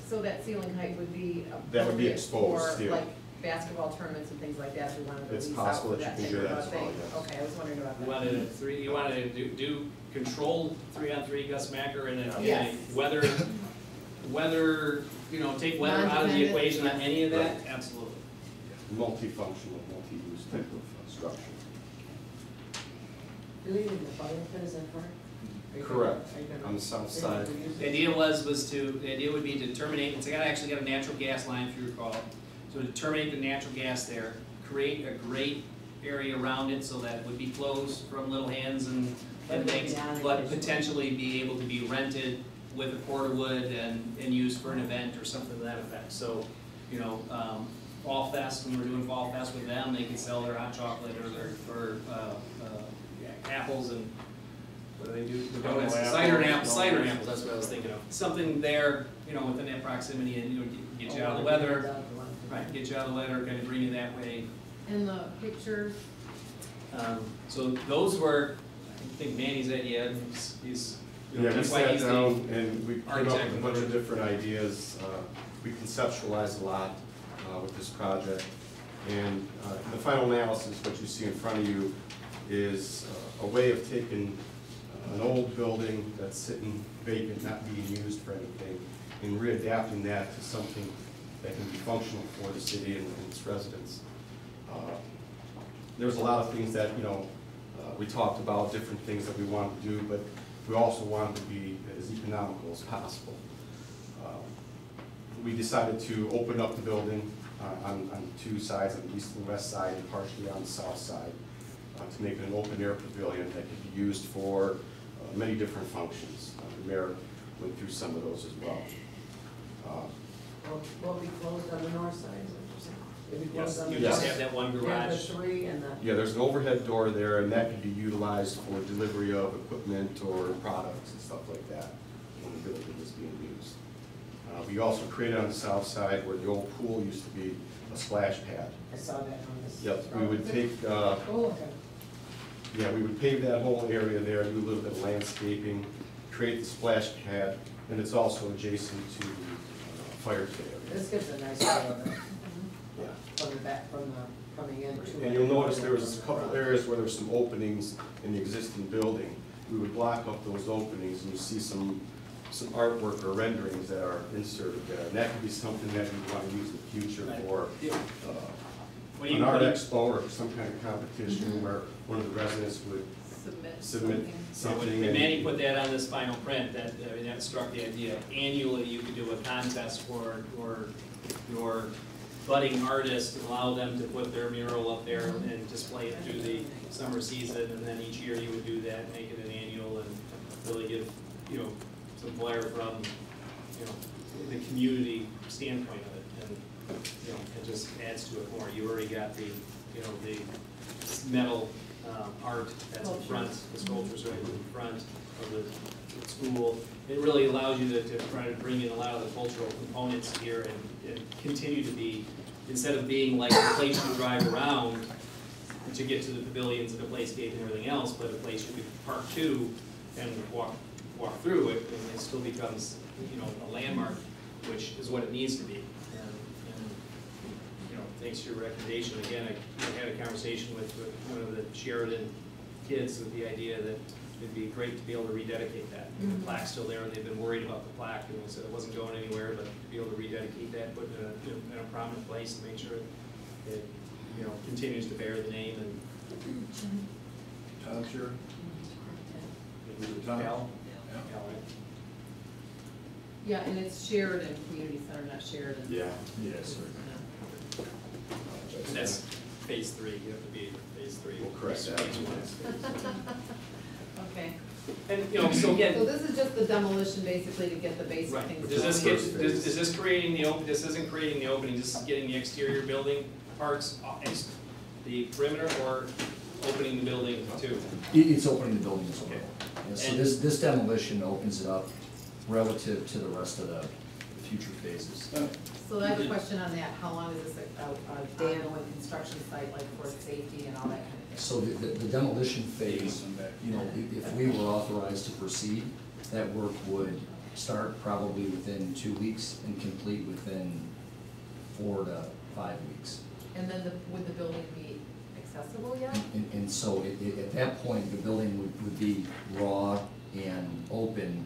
So that ceiling height would be That would be appropriate exposed for, still. like, basketball tournaments and things like that, if we wanted to It's lease out possible for that you that can type do of that a as well, thing. yes. Okay, I was wondering about You that. wanted you wanted to do controlled 3-on-3 Gus Macker and then Yes. weather, you know, take weather out of the Non-dependent, equation on any of that? Right. Absolutely. Multifunctional, multi-use type of structure. Do we need the fire pit, is that correct? Correct, on the south side. The idea the idea would be to terminate, it's actually got a natural gas line, if you recall. So to terminate the natural gas there, create a grate area around it so that it would be closed from Little Hands and things, but potentially be able to be rented with a cord of wood and used for an event or something to that effect. So, you know, Fall Fest, when we're doing Fall Fest with them, they can sell their hot chocolate or apples and what do they do? The donuts, cider and apples, that's what I was thinking of. Something there, you know, within that proximity and, you know, get you out of the weather. Right, get you out of the weather, kind of bring you that way. And the pictures, So those were, I think Manny's idea, he's you know, Yeah, we that's why sat he's the down and we came up architect with a of bunch the of different ideas. We conceptualized a lot with this project. And the final analysis, what you see in front of you, is a way of taking an old building that's sitting vacant, not being used for anything, and readapting that to something that can be functional for the city and its residents. There's a lot of things that, you know, we talked about, different things that we wanted to do, but we also wanted to be as economical as possible. We decided to open up the building on two sides, on the east and west side, and partially on the south side, to make it an open-air pavilion that could be used for many different functions. The mayor went through some of those as well. Will be closed on the north side, is what you're saying? It'll be closed Yes, on the you just north. have that one Yeah, the garage. three and the. Yeah, there's an overhead door there, and that could be utilized for delivery of equipment or products and stuff like that when the building is being used. We also created on the south side where the old pool used to be a splash pad. I saw that on this. Yep, we would take, Oh, okay. yeah, we would pave that whole area there, do a little bit of landscaping, create the splash pad, and it's also adjacent to the fire pit area. This gives a nice view of it, Yeah. from the back, from the, coming in to. And you'll notice there was a couple areas where there's some openings in the existing building. We would block up those openings, and you see some artwork or renderings that are inserted there. And that could be something that we want to use in the future for When an you- art expo or some kind of competition where one of the residents would submit submit something. something. When Manny put that on this final print, that struck the idea. Annually, you could do a contest for your budding artist and allow them to put their mural up there and display it through the summer season, and then each year you would do that, make it an annual, and really give, you know, some flair from, you know, the community standpoint of it, and, you know, it just adds to it more. You already got the, you know, the metal art that's in front, the sculptures right in front of the school. It really allows you to try to bring in a lot of the cultural components here and continue to be, instead of being like a place you drive around to get to the pavilions and the playscape and everything else, but a place you could park to and walk through it, and it still becomes, you know, a landmark, which is what it needs to be. And you know, thanks to your recommendation, again, I had a conversation with one of the Sheridan kids with the idea that it'd be great to be able to rededicate that. The plaque's still there, and they've been worried about the plaque, and they said it wasn't going anywhere, but to be able to rededicate that, put it in a prominent place, and make sure it, you know, continues to bear the name and. Tom, sure. Al? Yeah, and it's Sheridan Community Center, not Sheridan. Yeah. Yes, sir. And that's phase 3, you have to be phase 3. We'll correct that. Phase 1 is phase 2. Okay, And, you know, so again. so this is just the demolition basically to get the basic Right, things. does this going. get, is this creating the open, this isn't creating the opening, this is getting the exterior building parts, the perimeter, or opening the building too? It's opening the building as well. Okay. Yeah, so And- this demolition opens it up relative to the rest of the future phases. So I have a question on that, how long is this a day-going construction site, like for safety and all that kind of thing? So the demolition phase, you know, if we were authorized to proceed, that work would start probably within 2 weeks and complete within 4 to 5 weeks. And then would the building be accessible yet? And so at that point, the building would be raw and open,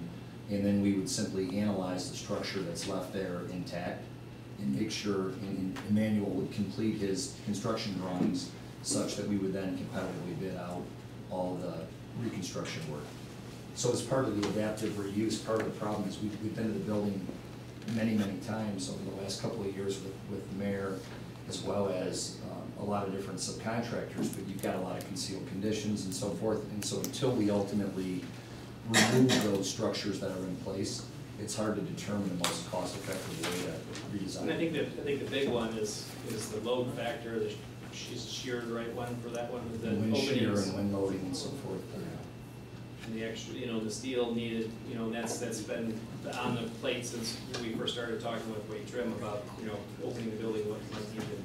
and then we would simply analyze the structure that's left there intact and make sure, and Emmanuel would complete his construction drawings such that we would then competitively bid out all the reconstruction work. So as part of the adaptive reuse, part of the problem is we've been to the building many times over the last couple of years with the mayor, as well as a lot of different subcontractors, but you've got a lot of concealed conditions and so forth. And so until we ultimately remove those structures that are in place, it's hard to determine the most cost-effective way to redesign. And I think the big one is the load factor, she's sheared the right one for that one, with the Wind shear openings. and wind loading and so forth. And the extra, the steel needed, that's been on the plate since we first started talking with Wade Trim about, opening the building, what you might need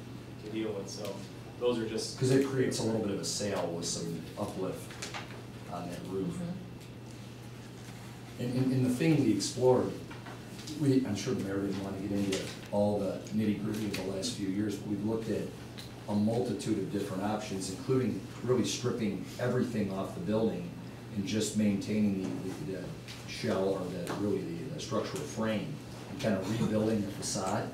to deal with, so those are just. Because it creates a little bit of a sail with some uplift on that roof. And the thing we explored, I'm sure the mayor didn't want to get into all the nitty-gritty of the last few years, but we've looked at a multitude of different options, including really stripping everything off the building and just maintaining the shell or the structural frame and kind of rebuilding the facade.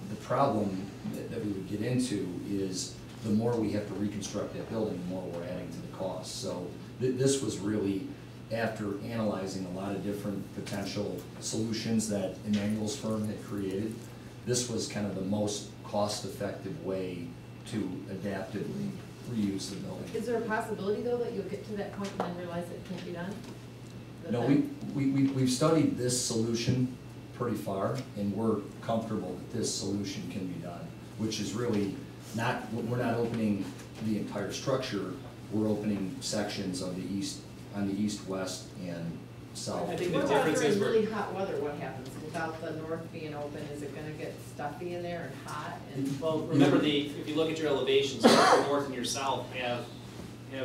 The problem that we would get into is the more we have to reconstruct that building, the more we're adding to the cost. So this was really, after analyzing a lot of different potential solutions that Emmanuel's firm had created, this was kind of the most cost-effective way to adaptively reuse the building. Is there a possibility, though, that you'll get to that point and then realize it can't be done? No, we've studied this solution pretty far, and we're comfortable that this solution can be done, which is really not, we're not opening the entire structure, we're opening sections of the east, on the east, west, and south. I think the What about difference is during really hot weather, what happens? Without the north being open, is it gonna get stuffy in there and hot and? Well, remember if you look at your elevations, your north and your south have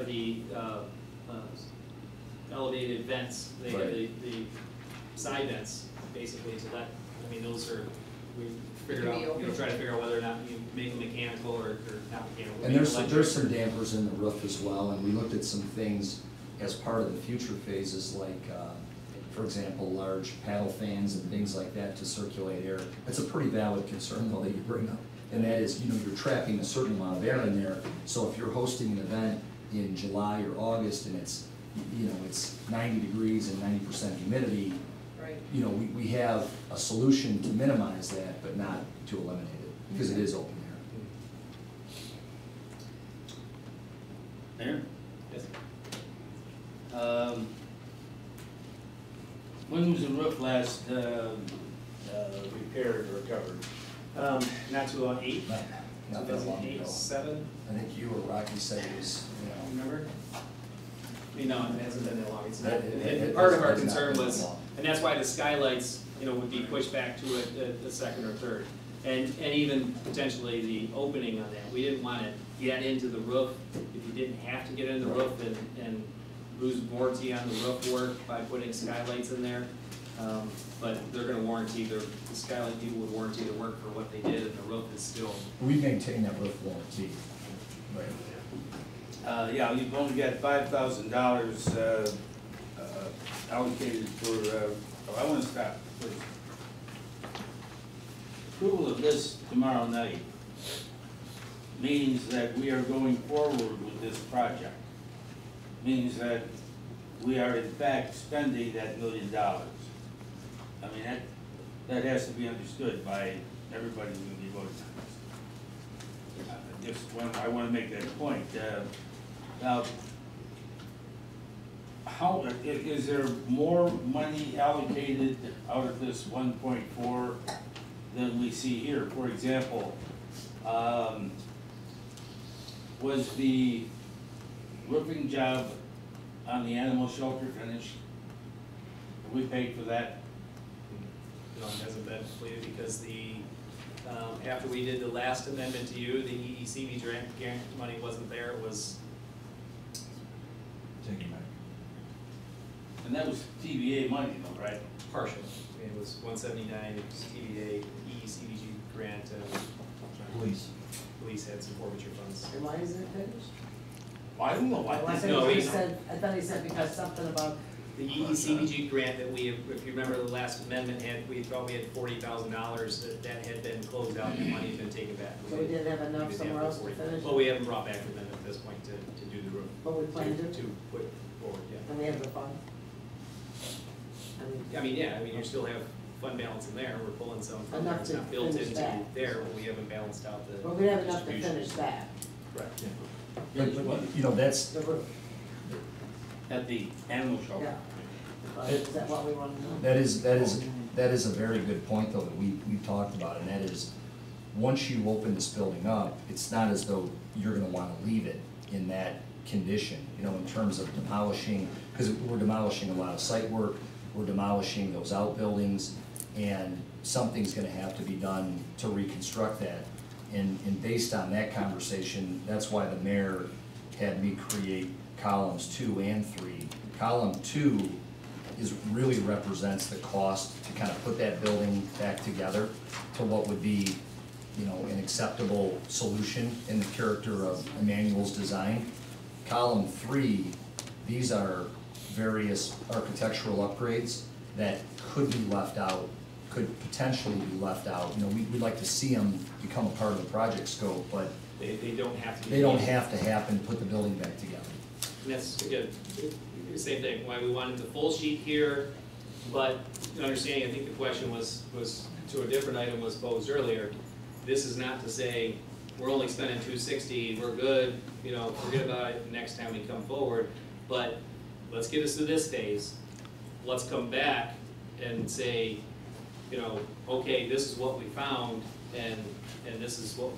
the elevated vents, they have the side vents, basically, to let, those are, we figured out, try to figure out whether or not you make them mechanical or not mechanical. And there's some dampers in the roof as well, and we looked at some things as part of the future phases, like, for example, large paddle fans and things like that to circulate air. It's a pretty valid concern, though, that you bring up, and that is, you're trapping a certain amount of air in there, so if you're hosting an event in July or August and it's, it's 90 degrees and 90% humidity, Right. We have a solution to minimize that, but not to eliminate it, because it is open air. Mayor? Yes. When was the roof last repaired or covered? Not too long, 8? Not that long 2008, ago. 7, I think you or Rocky said it was, remember? No, it hasn't been that long. It's not, It- and part of our it's not concern been was, that long. and that's why the skylights, would be pushed back to a second or third. And even potentially the opening on that, we didn't want to get into the roof, if you didn't have to get into the roof and lose warranty on the roof work by putting skylights in there. But they're gonna warranty, the skylight people would warranty the work for what they did, and the roof is still. We maintain that roof warranty. Right. Yeah, you've only got $5,000 allocated for, I want to stop first. Approval of this tomorrow night means that we are going forward with this project. Means that we are in fact spending that $1 million. That has to be understood by everybody who's going to be voting on this. I want to make that point. Now, how, is there more money allocated out of this 1.4 than we see here? For example, was the roofing job on the animal shelter finished? We paid for that? No, it hasn't been completed because after we did the last amendment to you, the EDCB grant money wasn't there, it was. Take it back. And that was TVA money though, right? partial. I mean, it was 179, it was TDA, ECDG grant, Please. police had some forfeiture funds. And why isn't it finished? Well, I don't know, I I thought No, he we- said, I thought he said because something about, The ECDG grant that we, if you remember the last amendment had, we thought we had $40,000, that had been closed out, and the money had been taken back. so we didn't have enough We didn't somewhere have else the to 40. finish? Well, we haven't brought back the amendment at this point to do the roof. But we plan to, To put forward, yeah. and we have the fund? I mean, yeah, I mean, you still have fund balance in there, we're pulling some from there, Enough it's to not built finish into that. there, but we haven't balanced out the. But we have enough to distribution. finish that, Correct. But, you know, that's, the roof, at the animal shelter. yeah. Is that what we want to know? that is a very good point, though, that we've talked about, and that is, once you open this building up, it's not as though you're gonna wanna leave it in that condition, you know, in terms of demolishing, because we're demolishing a lot of site work, we're demolishing those outbuildings, and something's gonna have to be done to reconstruct that. And based on that conversation, that's why the mayor had me create columns 2 and 3. Column 2 really represents the cost to kind of put that building back together to what would be, you know, an acceptable solution in the character of Emmanuel's design. Column 3, these are various architectural upgrades that could be left out, could potentially be left out. You know, we'd like to see them become a part of the project scope, but They don't have to be. they don't have to happen, put the building back together. And that's, again, the same thing, why we wanted the full sheet here, but, understanding, I think the question was to a different item was posed earlier. This is not to say, we're only spending $260, we're good, forget about it next time we come forward, but let's get us to this phase. Let's come back and say, okay, this is what we found, and this is what,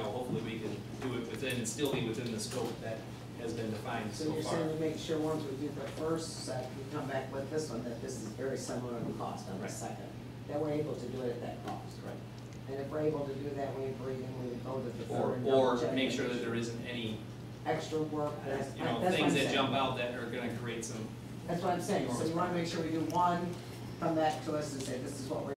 hopefully we can do it within, and still be within the scope that has been defined So so you're far. saying to make sure once we do the first set, we come back with this one, that this is very similar in cost on the Right. second. That we're able to do it at that cost. Right. And if we're able to do that, we agree, then we would go to the Or, third. and or double check make and sure that there isn't any, extra work, that's, that's what I'm things that saying. jump out that are gonna create some. That's what I'm saying, so you wanna make sure we do one, come back to us and say, this is what we're